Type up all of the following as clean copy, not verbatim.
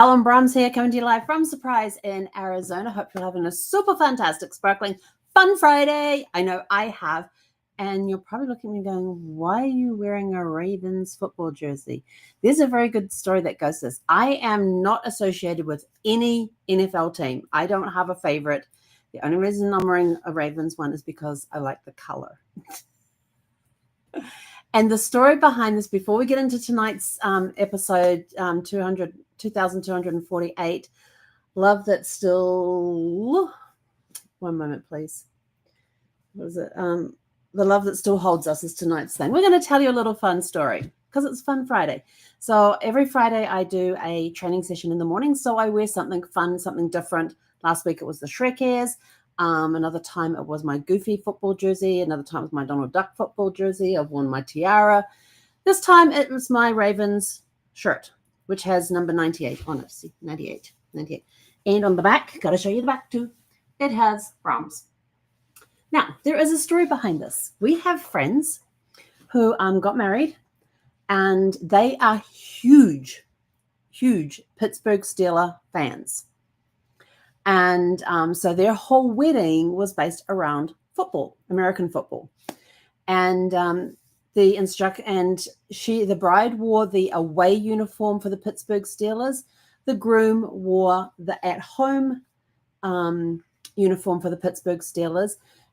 Alan Brahms here, coming to you live from Surprise in Arizona. Hope you're having a super fantastic, sparkling, fun Friday. I know I have. And you're probably looking at me going, why are you wearing a Ravens football jersey? There's a very good story that goes this. I am not associated with any NFL team. I don't have a favorite. The only reason I'm wearing a Ravens one is because I like the color. And the story behind this, before we get into tonight's episode 2248, Love That Still, one moment, please. What is it? The Love That Still Holds Us is tonight's thing. We're going to tell you a little fun story because it's Fun Friday. So every Friday I do a training session in the morning. So I wear something fun, something different. Last week it was the Shrek ears. Another time it was my Goofy football jersey. Another time it was my Donald Duck football jersey. I've worn my tiara. This time it was my Ravens shirt, which has number 98 on it. See, 98. And on the back, got to show you the back too, it has Brahms. Now, there is a story behind this. We have friends who got married, and they are huge Pittsburgh Steelers fans. And so their whole wedding was based around football, American football. And the bride wore the away uniform for the Pittsburgh Steelers. The groom wore the at-home uniform for the Pittsburgh Steelers.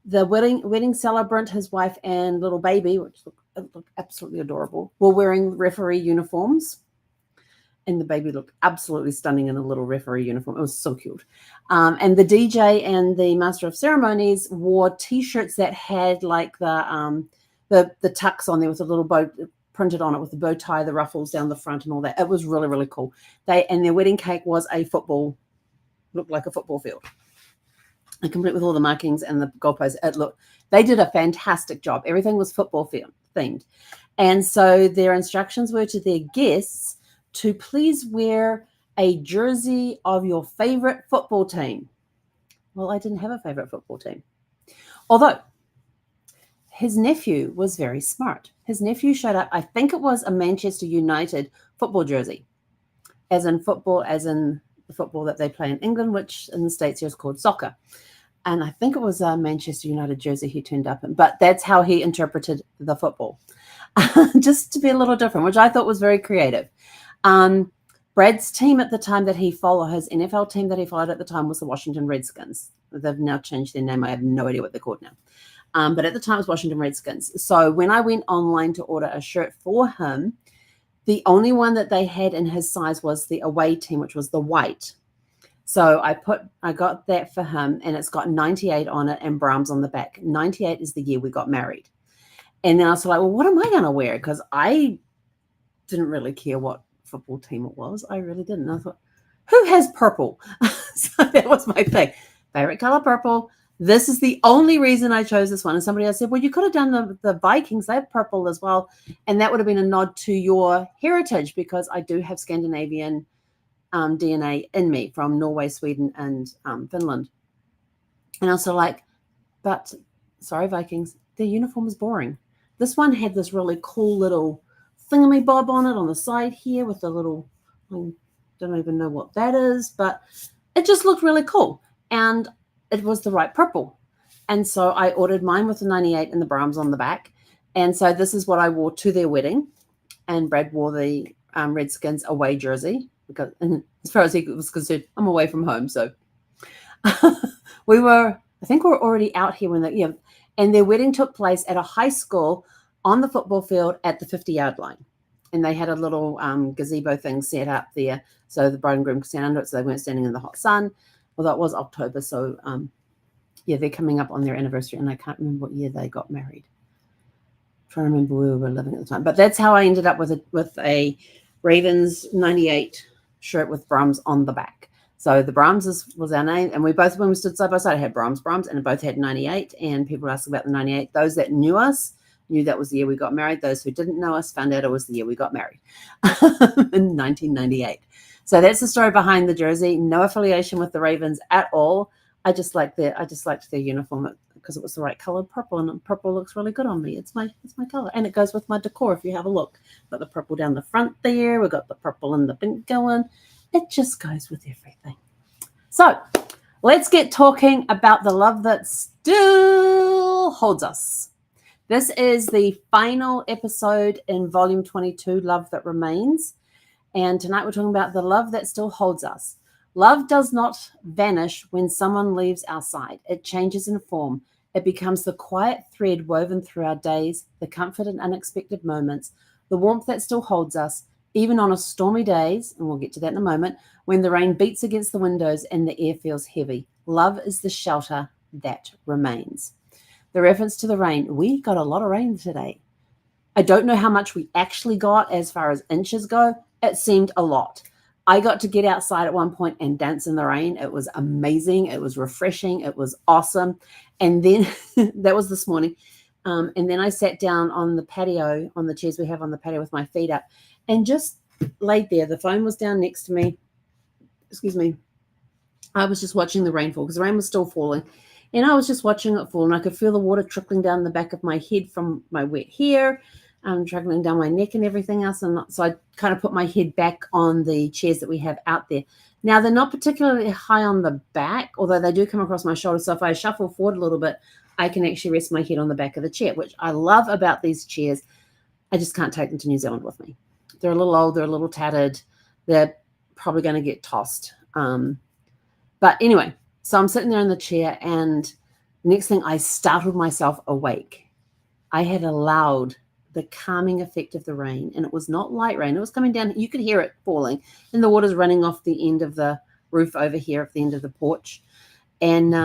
The wedding celebrant, his wife and little baby, which looked absolutely adorable, were wearing referee uniforms. And the baby looked absolutely stunning in a little referee uniform. It was so cute. And the DJ and the master of ceremonies wore T-shirts that had like the tucks on there with a little bow printed on it with the bow tie, the ruffles down the front and all that. It was really, really cool. Their wedding cake was looked like a football field. And complete with all the markings and the goalposts. They did a fantastic job. Everything was football themed. And so their instructions were to their guests to please wear a jersey of your favorite football team. Well, I didn't have a favorite football team. Although his nephew was very smart. His nephew showed up, I think it was a Manchester United football jersey, as in the football that they play in England, which in the States here is called soccer. And I think it was a Manchester United jersey he turned up in, but that's how he interpreted the football. Just to be a little different, which I thought was very creative. Brad's team at the time that he followed, his NFL team that he followed at the time was the Washington Redskins. They've now changed their name. I have no idea what they're called now. But at the time it was Washington Redskins. So when I went online to order a shirt for him, the only one that they had in his size was the away team, which was the white. So I got that for him, and it's got 98 on it and Brahms on the back. 98 is the year we got married. And then I was like, well, what am I going to wear? Because I didn't really care what football team it was. I really didn't. I thought, who has purple? So that was my thing. Favorite color, purple. This is the only reason I chose this one. And somebody else said, well, you could have done the Vikings. They have purple as well. And that would have been a nod to your heritage, because I do have Scandinavian DNA in me from Norway, Sweden, and Finland. And I was like, but sorry, Vikings, their uniform is boring. This one had this really cool little thingamabob on it on the side here with the little, I don't even know what that is, but it just looked really cool. And it was the right purple. And so I ordered mine with the 98 and the Brahms on the back. And so this is what I wore to their wedding. And Brad wore the Redskins away jersey, because as far as he was concerned, I'm away from home. So I think we were already out here when and their wedding took place at a high school on the football field at the 50-yard line. And they had a little gazebo thing set up there so the bride and groom could stand under it, so they weren't standing in the hot sun. Although it was October, so they're coming up on their anniversary, and I can't remember what year they got married. I'm trying to remember where we were living at the time. But that's how I ended up with a Ravens 98 shirt with Brahms on the back. So the Brahms was our name, and we both, when we stood side by side, had Brahms, and both had 98, and people asked about the 98. Those that knew us knew that was the year we got married. Those who didn't know us found out it was the year we got married in 1998. So that's the story behind the jersey. No affiliation with the Ravens at all. I just liked their uniform because it was the right color, purple, and purple looks really good on me. It's my color, and it goes with my decor. If you have a look, got the purple down the front there. We've got the purple and the pink going, It just goes with everything. So let's get talking about the love that still holds us. This is the final episode in volume 22, Love That Remains. And tonight we're talking about the love that still holds us. Love does not vanish when someone leaves our side. It changes in form. It becomes the quiet thread woven through our days, the comfort in unexpected moments, the warmth that still holds us, even on a stormy days, and we'll get to that in a moment, when the rain beats against the windows and the air feels heavy. Love is the shelter that remains. The reference to the rain. We got a lot of rain today. I don't know how much we actually got as far as inches go. It seemed a lot. I got to get outside at one point and dance in the rain. It was amazing. It was refreshing. It was awesome. And then that was this morning. And then I sat down on the patio, on the chairs we have on the patio with my feet up and just laid there. The phone was down next to me. Excuse me. I was just watching the rainfall because the rain was still falling. And I was just watching it fall. And I could feel the water trickling down the back of my head from my wet hair. Trickling down my neck and everything else. And so I kind of put my head back on the chairs that we have out there. Now, they're not particularly high on the back, although they do come across my shoulder. So if I shuffle forward a little bit, I can actually rest my head on the back of the chair, which I love about these chairs. I just can't take them to New Zealand with me. They're a little old. They're a little tattered. They're probably going to get tossed. But anyway, so I'm sitting there in the chair, and next thing I startled myself awake. I had allowed the calming effect of the rain, and it was not light rain. It was coming down. You could hear it falling, and the water's running off the end of the roof over here at the end of the porch. And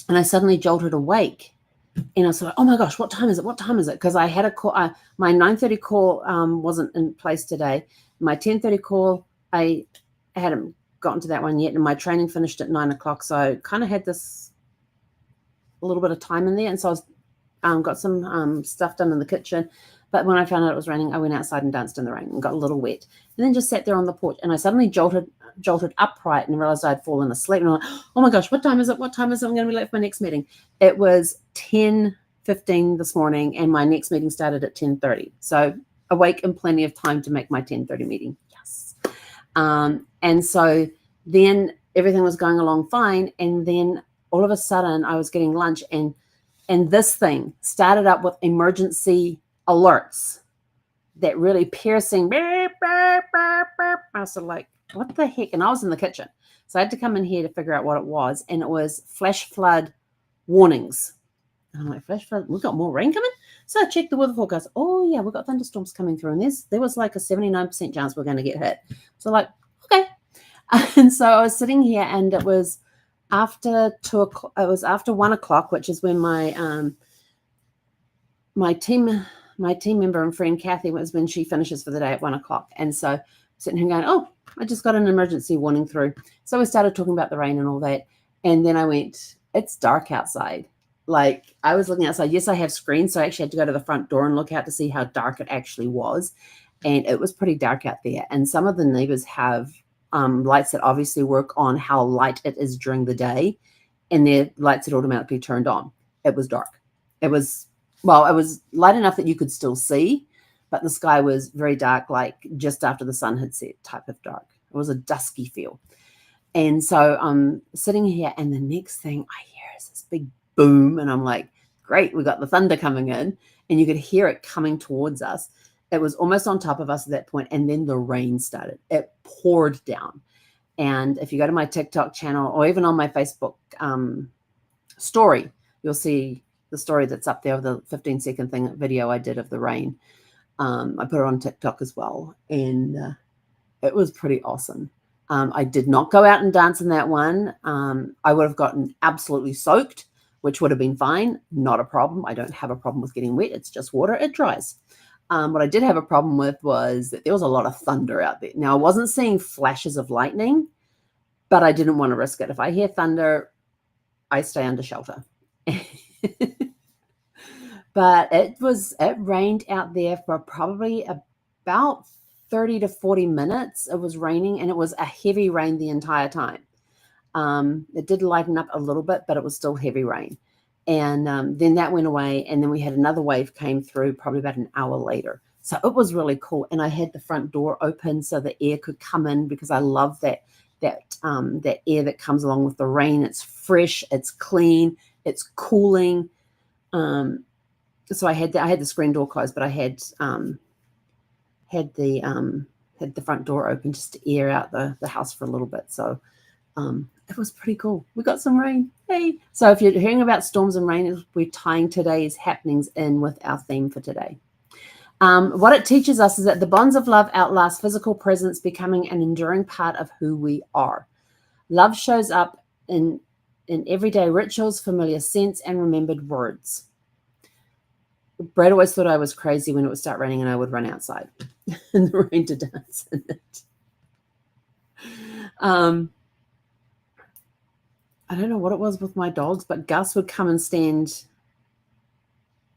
I suddenly jolted awake, and I was like, oh my gosh, what time is it? What time is it? Because I had a call. My 9:30 call wasn't in place today. My 10:30 call, I hadn't gotten to that one yet, and my training finished at 9 o'clock. So I kind of had this a little bit of time in there, and so I was got some stuff done in the kitchen. But when I found out it was raining, I went outside and danced in the rain and got a little wet. And then just sat there on the porch. And I suddenly jolted upright and realized I'd fallen asleep. And I'm like, oh my gosh, what time is it? What time is it? I'm going to be late for my next meeting. It was 10:15 this morning, and my next meeting started at 10:30. So awake and plenty of time to make my 10:30 meeting. Yes. And so then everything was going along fine. And then all of a sudden I was getting lunch, and this thing started up with emergency alerts, that really piercing. I was sort of like, what the heck? And I was in the kitchen. So I had to come in here to figure out what it was. And it was flash flood warnings. And I'm like, flash flood? We've got more rain coming? So I checked the weather forecast. Oh, yeah, we've got thunderstorms coming through. And there was like a 79% chance we're going to get hit. So like, okay. And so I was sitting here, and it was after 2 o'clock. It was after 1 o'clock, which is when my team member and friend Kathy, was when she finishes for the day at 1 o'clock. And so sitting here going, oh, I just got an emergency warning through. So we started talking about the rain and all that. And then I went, it's dark outside. Like, I was looking outside. Yes, I have screens. So I actually had to go to the front door and look out to see how dark it actually was. And it was pretty dark out there. And some of the neighbors have lights that obviously work on how light it is during the day. And their lights had automatically turned on. It was dark. It was light enough that you could still see, but the sky was very dark, like just after the sun had set type of dark. It was a dusky feel. And so I'm sitting here, and the next thing I hear is this big boom. And I'm like, great, we got the thunder coming in, and you could hear it coming towards us. It was almost on top of us at that point. And then the rain started. It poured down. And if you go to my TikTok channel, or even on my Facebook story, you'll see the story that's up there of the 15-second video I did of the rain. I put it on TikTok as well. And it was pretty awesome. I did not go out and dance in that one. I would have gotten absolutely soaked, which would have been fine. Not a problem. I don't have a problem with getting wet. It's just water. It dries. What I did have a problem with was that there was a lot of thunder out there. Now, I wasn't seeing flashes of lightning, but I didn't want to risk it. If I hear thunder, I stay under shelter. But it rained out there for probably about 30 to 40 minutes. It was raining, and it was a heavy rain the entire time. It did lighten up a little bit, but it was still heavy rain. And then that went away, and then we had another wave came through probably about an hour later. So it was really cool. And I had the front door open so the air could come in, because I love that air that comes along with the rain. It's fresh, it's clean, it's cooling. So I had the screen door closed, but I had the front door open just to air out the house for a little bit. So it was pretty cool. We got some rain. Hey. So if you're hearing about storms and rain, we're tying today's happenings in with our theme for today. What it teaches us is that the bonds of love outlast physical presence, becoming an enduring part of who we are. Love shows up in everyday rituals, familiar scents, and remembered words. Brad always thought I was crazy when it would start raining and I would run outside in the rain to dance in it. I don't know what it was with my dogs, but Gus would come and stand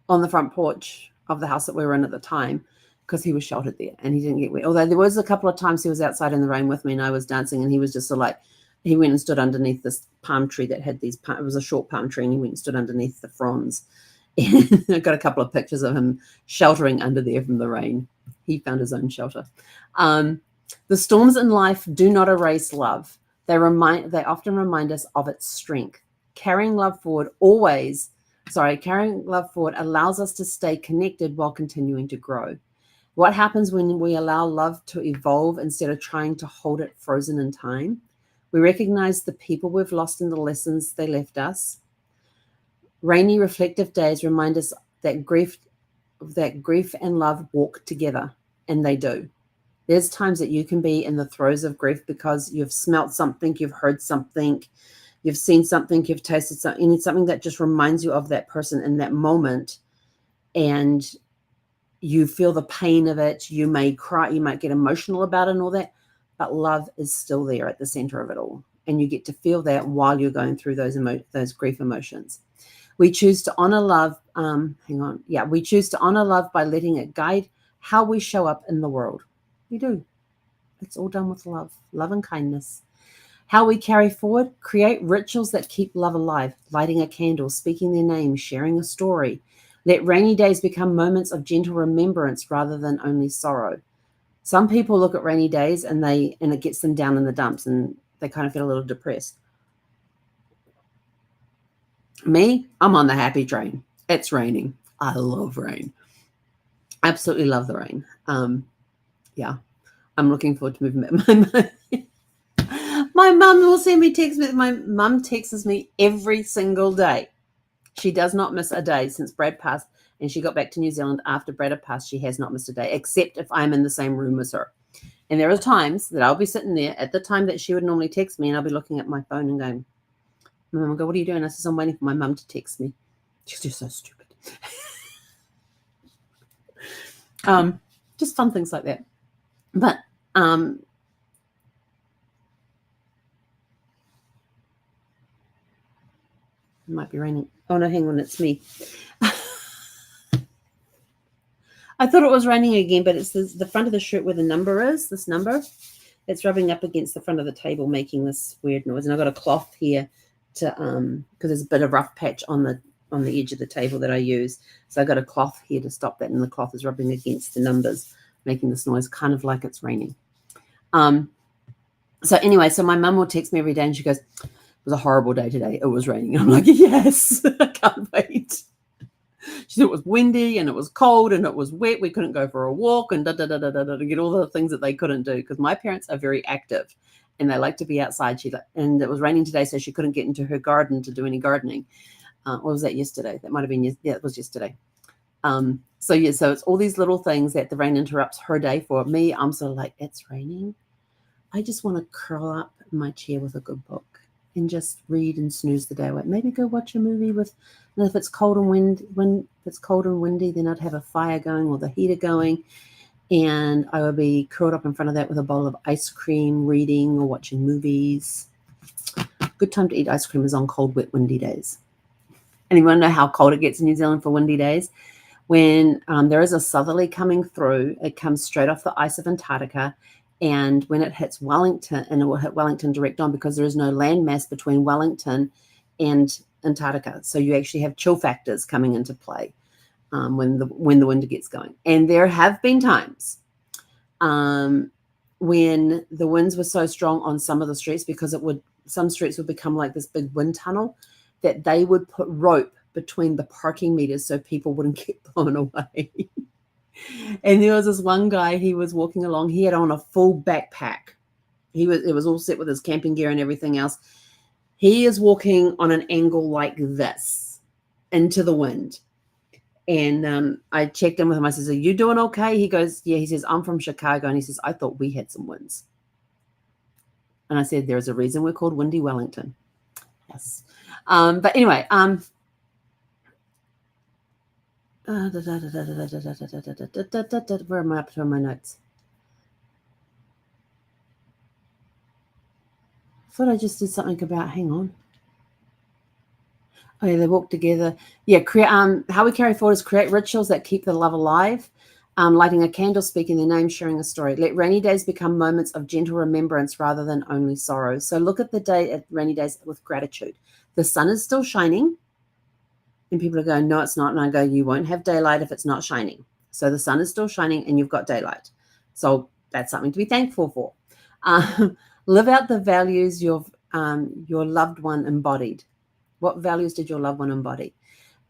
on the front porch of the house that we were in at the time, because he was sheltered there and he didn't get wet. Although there was a couple of times he was outside in the rain with me and I was dancing, and he was just sort of like, he went and stood underneath this palm tree that had it was a short palm tree, and he went and stood underneath the fronds. And I got a couple of pictures of him sheltering under there from the rain. He found his own shelter. The storms in life do not erase love. They often remind us of its strength. Carrying love forward allows us to stay connected while continuing to grow. What happens when we allow love to evolve instead of trying to hold it frozen in time? We recognize the people we've lost and the lessons they left us. Rainy, reflective days remind us that grief and love walk together, and they do. There's times that you can be in the throes of grief because you've smelt something, you've heard something, you've seen something, you've tasted something. You need something that just reminds you of that person in that moment, and you feel the pain of it. You may cry, you might get emotional about it and all that, but love is still there at the center of it all, and you get to feel that while you're going through those grief emotions. We choose to honor love. We choose to honor love by letting it guide how we show up in the world. We do. It's all done with love and kindness. How we carry forward, create rituals that keep love alive, lighting a candle, speaking their name, sharing a story. Let rainy days become moments of gentle remembrance rather than only sorrow. Some people look at rainy days and it gets them down in the dumps and they kind of feel a little depressed. Me, I'm on the happy train. It's raining. I love rain. Absolutely love the rain. Yeah, I'm looking forward to moving. My mum will send me texts. My mum texts me every single day. She does not miss a day since Brad passed, and she got back to New Zealand after Brad had passed. She has not missed a day, except if I'm in the same room as her. And there are times that I'll be sitting there at the time that she would normally text me, and I'll be looking at my phone and going, my mum will go, "What are you doing?" I says, "I'm waiting for my mum to text me." She's just so stupid. Just fun things like that. But it might be raining. Oh no, hang on, it's me. I thought it was raining again, but it's the front of the shirt where the number is, this number. It's rubbing up against the front of the table, making this weird noise. And I've got a cloth here to because there's a bit of rough patch on the edge of the table that I use. So I've got a cloth here to stop that, and the cloth is rubbing against the numbers, making this noise kind of like it's raining. So anyway, so my mum will text me every day and she goes, "It was a horrible day today. It was raining." And I'm like, yes, I can't wait. She said it was windy and it was cold and it was wet. We couldn't go for a walk and to get all the things that they couldn't do, because my parents are very active and they like to be outside. And it was raining today, so she couldn't get into her garden to do any gardening. Or was that yesterday? That might have been, yeah, it was yesterday. So it's all these little things that the rain interrupts her day for. Me, I'm sort of like, it's raining. I just want to curl up in my chair with a good book and just read and snooze the day away. Maybe go watch a movie and if it's cold and windy, then I'd have a fire going or the heater going, and I would be curled up in front of that with a bowl of ice cream, reading or watching movies. Good time to eat ice cream is on cold, wet, windy days. Anyone know how cold it gets in New Zealand for windy days? When there is a southerly coming through, it comes straight off the ice of Antarctica. And when it hits Wellington, and it will hit Wellington direct on, because there is no landmass between Wellington and Antarctica. So you actually have chill factors coming into play. when the wind gets going. And there have been times when the winds were so strong on some of the streets, because some streets would become like this big wind tunnel, that they would put rope between the parking meters so people wouldn't get blown away. And there was this one guy, he was walking along, he had on a full backpack. It was all set with his camping gear and everything else. He is walking on an angle like this into the wind. And I checked in with him. I said, "Are you doing okay?" He goes, "Yeah." He says, "I'm from Chicago." And he says, "I thought we had some winds." And I said, "There's a reason we're called Windy Wellington." Yes. But anyway, where am I up to in my notes? I thought I just did something about, hang on. Oh, yeah, they walk together. Yeah, how we carry forward is create rituals that keep the love alive. Lighting a candle, speaking their name, sharing a story. Let rainy days become moments of gentle remembrance rather than only sorrow. So look at the day at rainy days with gratitude. The sun is still shining. And people are going, "No, it's not." And I go, "You won't have daylight if it's not shining." So the sun is still shining and you've got daylight. So that's something to be thankful for. Live out the values your loved one embodied. What values did your loved one embody?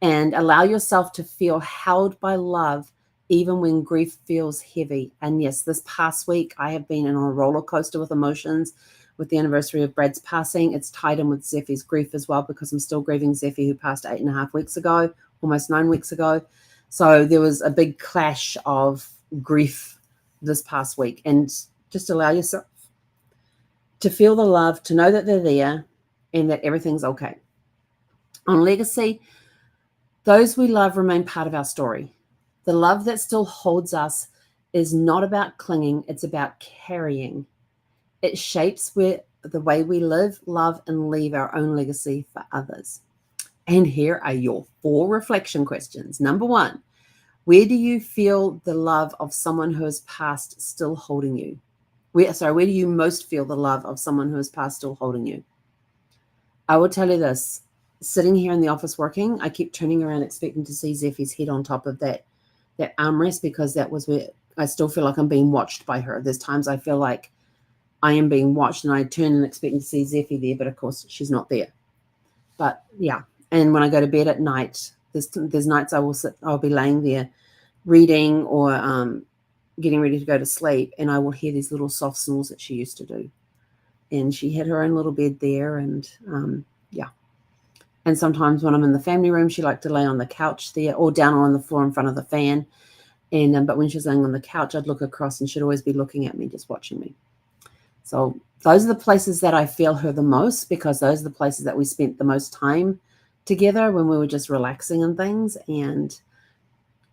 And allow yourself to feel held by love even when grief feels heavy. And yes, this past week, I have been on a roller coaster with emotions. With the anniversary of Brad's passing, it's tied in with Zeffie's grief as well, because I'm still grieving Zeffie, who passed 8.5 weeks ago, almost 9 weeks ago. So there was a big clash of grief this past week. And just allow yourself to feel the love, to know that they're there and that everything's okay. On legacy, those we love remain part of our story. The love that still holds us is not about clinging, it's about carrying. It shapes the way we live, love, and leave our own legacy for others. And here are your 4 reflection questions. Number 1, where do you feel the love of someone who has passed still holding you? Where do you most feel the love of someone who has passed still holding you? I will tell you this. Sitting here in the office working, I keep turning around expecting to see Zeffie's head on top of that armrest, because that was where I still feel like I'm being watched by her. There's times I feel like I am being watched and I turn and expecting to see Zeffie there, but of course she's not there. But yeah, and when I go to bed at night, there's nights I'll be laying there reading or getting ready to go to sleep, and I will hear these little soft snores that she used to do. And she had her own little bed there, and yeah. And sometimes when I'm in the family room, she liked to lay on the couch there or down on the floor in front of the fan. And but when she was laying on the couch, I'd look across and she'd always be looking at me, just watching me. So those are the places that I feel her the most, because those are the places that we spent the most time together when we were just relaxing and things. And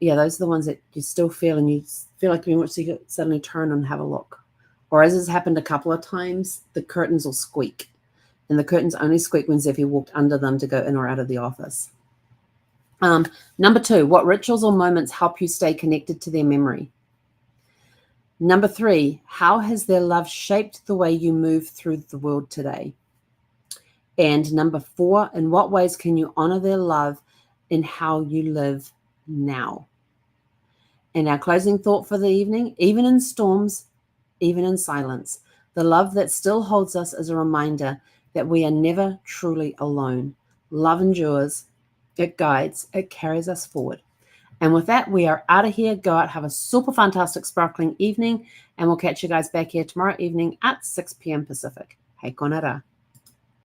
yeah, those are the ones that you still feel, and you feel like you want to suddenly turn and have a look. Or as has happened a couple of times, the curtains will squeak. And the curtains only squeak when Zeffie walked under them to go in or out of the office. Number 2, what rituals or moments help you stay connected to their memory? Number 3, how has their love shaped the way you move through the world today? And number 4, in what ways can you honor their love in how you live now? And our closing thought for the evening: even in storms, even in silence, the love that still holds us is a reminder that we are never truly alone. Love endures, it guides, it carries us forward. And with that, we are out of here. Go out, have a super fantastic, sparkling evening, and we'll catch you guys back here tomorrow evening at 6 p.m. Pacific. Hei konara.